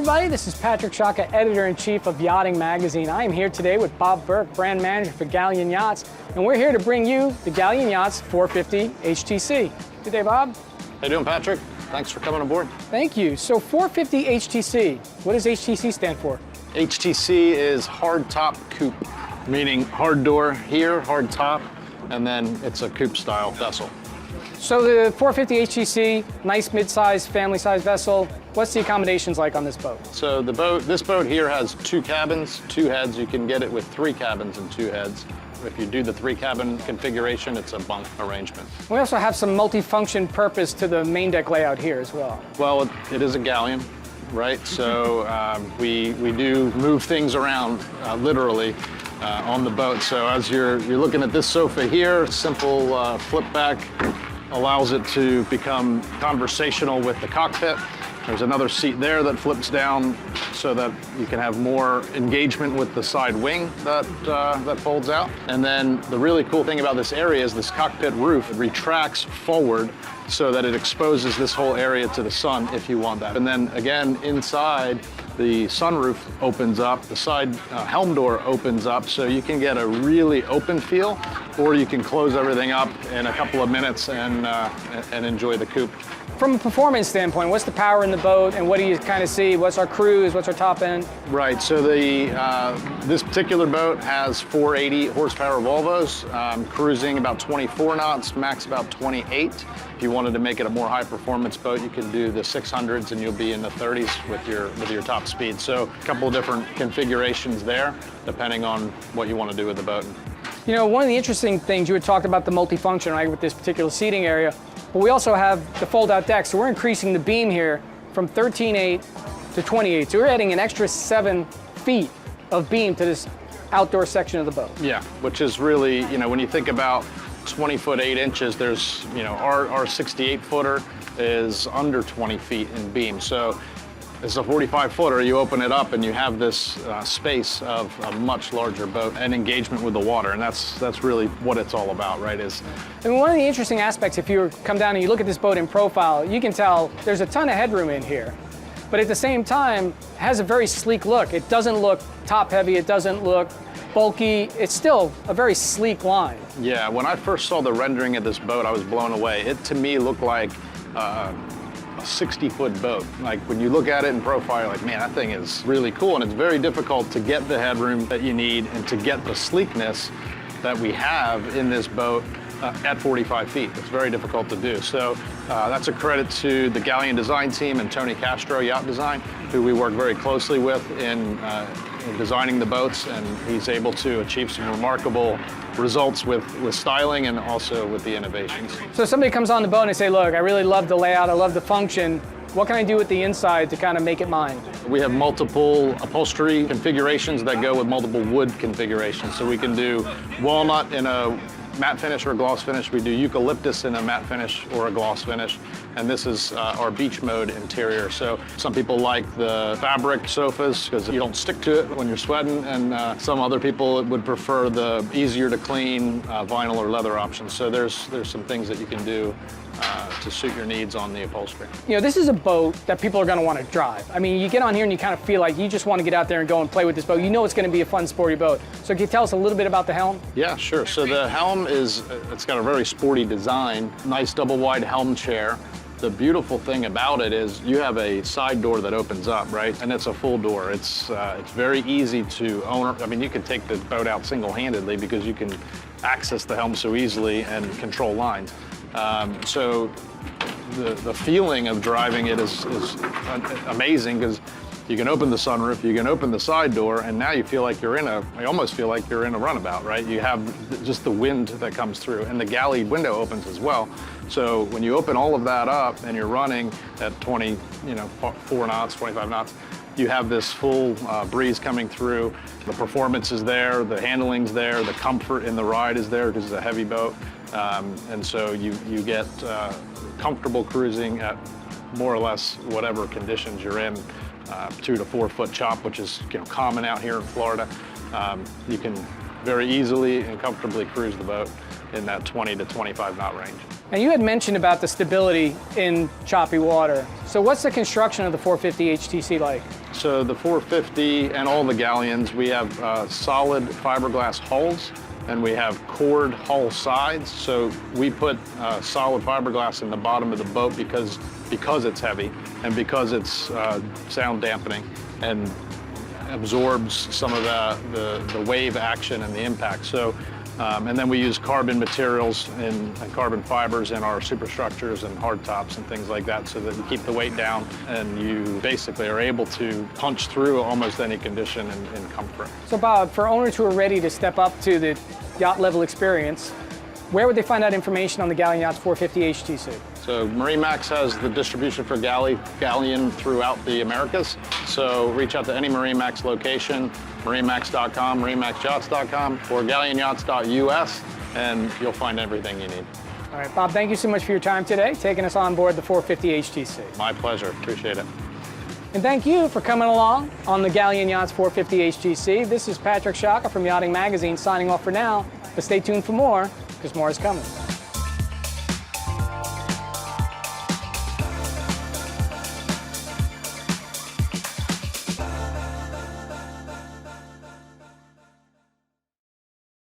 everybody, this is Patrick Shaka, Editor-in-Chief of Yachting Magazine. I am here today with Bob Burke, Brand Manager for Galeon Yachts, and we're here to bring you the Galeon Yachts 450 HTC. Good day, Bob. How you doing, Patrick? Thanks for coming aboard. Thank you. So 450 HTC, what does HTC stand for? HTC is hard top coupe, meaning hard door here, hard top, and then it's a coupe style vessel. So the 450 HTC, nice mid-sized, family-sized vessel. What's the accommodations like on this boat? So this boat here has 2 cabins, 2 heads. You can get it with 3 cabins and 2 heads. If you do the 3-cabin configuration, it's a bunk arrangement. We also have some multi-function purpose to the main deck layout here as well. Well, it is a galleon, right? So we do move things around literally on the boat. So as you're looking at this sofa here, simple flip back allows it to become conversational with the cockpit. There's another seat there that flips down so that you can have more engagement with the side wing that folds out. And then the really cool thing about this area is this cockpit roof retracts forward so that it exposes this whole area to the sun if you want that. And then again, inside, the sunroof opens up, the side helm door opens up, so you can get a really open feel, or you can close everything up in a couple of minutes and enjoy the coupe. From a performance standpoint, what's the power in the boat, and what do you kind of see? What's our cruise? What's our top end? Right. So this particular boat has 480 horsepower Volvos, cruising about 24 knots, max about 28. If you wanted to make it a more high performance boat, you can do the 600s and you'll be in the 30s with your top speed. So a couple of different configurations there, depending on what you want to do with the boat. You know, one of the interesting things, you had talked about the multifunction, right, with this particular seating area, but we also have the fold-out deck, so we're increasing the beam here from 13.8 to 28. So we're adding an extra 7 feet of beam to this outdoor section of the boat. Yeah, which is really, you know, when you think about 20 foot 8 inches, there's, you know, our 68 footer is under 20 feet in beam. So it's a 45 footer, you open it up and you have this space of a much larger boat and engagement with the water, and that's really what it's all about, right? And one of the interesting aspects, if you come down and you look at this boat in profile, you can tell there's a ton of headroom in here, but at the same time, it has a very sleek look. It doesn't look top heavy, it doesn't look bulky, it's still a very sleek line. Yeah, when I first saw the rendering of this boat, I was blown away. It to me looked like a 60-foot boat. Like when you look at it in profile, you're like, man, that thing is really cool. And it's very difficult to get the headroom that you need and to get the sleekness that we have in this boat at 45 feet. It's very difficult to do. So that's a credit to the Galeon design team and Tony Castro Yacht Design, who we work very closely with in designing the boats, and he's able to achieve some remarkable results with styling and also with the innovations. So somebody comes on the boat and they say, look, I really love the layout, I love the function. What can I do with the inside to kind of make it mine? We have multiple upholstery configurations that go with multiple wood configurations. So we can do walnut in a matte finish or a gloss finish. We do eucalyptus in a matte finish or a gloss finish. And this is our beach mode interior. So some people like the fabric sofas because you don't stick to it when you're sweating, and some other people would prefer the easier to clean vinyl or leather options. So there's some things that you can do to suit your needs on the upholstery. You know, this is a boat that people are going to want to drive. I mean, you get on here and you kind of feel like you just want to get out there and go and play with this boat. You know it's going to be a fun, sporty boat. So can you tell us a little bit about the Helm? Yeah, sure. So the Helm it's got a very sporty design, nice double wide Helm chair. The beautiful thing about it is you have a side door that opens up, right? And it's a full door. It's very easy to own. I mean, you can take the boat out single-handedly because you can access the Helm so easily and control lines. So the feeling of driving it is amazing because you can open the sunroof, you can open the side door, and now you feel like I almost feel like you're in a runabout, right? You have just the wind that comes through, and the galley window opens as well. So when you open all of that up and you're running at 4 knots, 25 knots, you have this full breeze coming through. The performance is there, the handling's there, the comfort in the ride is there because it's a heavy boat. And so you get comfortable cruising at more or less whatever conditions you're in. 2 to 4 foot chop, which is common out here in Florida. You can very easily and comfortably cruise the boat. in that 20 to 25 knot range. And you had mentioned about the stability in choppy water. So what's the construction of the 450 HTC like? So the 450 and all the Galeons, we have solid fiberglass hulls, and we have cored hull sides. So we put solid fiberglass in the bottom of the boat because it's heavy and because it's sound dampening and absorbs some of the wave action and the impact. So, and then we use carbon materials and carbon fibers in our superstructures and hardtops and things like that so that you keep the weight down and you basically are able to punch through almost any condition in comfort. So Bob, for owners who are ready to step up to the yacht level experience, where would they find out information on the Galeon Yacht's 450 HTC? So MarineMax has the distribution for Galeon throughout the Americas. So reach out to any MarineMax location, marinemax.com, marinemaxyachts.com, or galeonyachts.us, and you'll find everything you need. All right, Bob, thank you so much for your time today, taking us on board the 450 HTC. My pleasure, appreciate it. And thank you for coming along on the Galeon Yachts 450 HTC. This is Patrick Shaka from Yachting Magazine signing off for now, but stay tuned for more, because more is coming.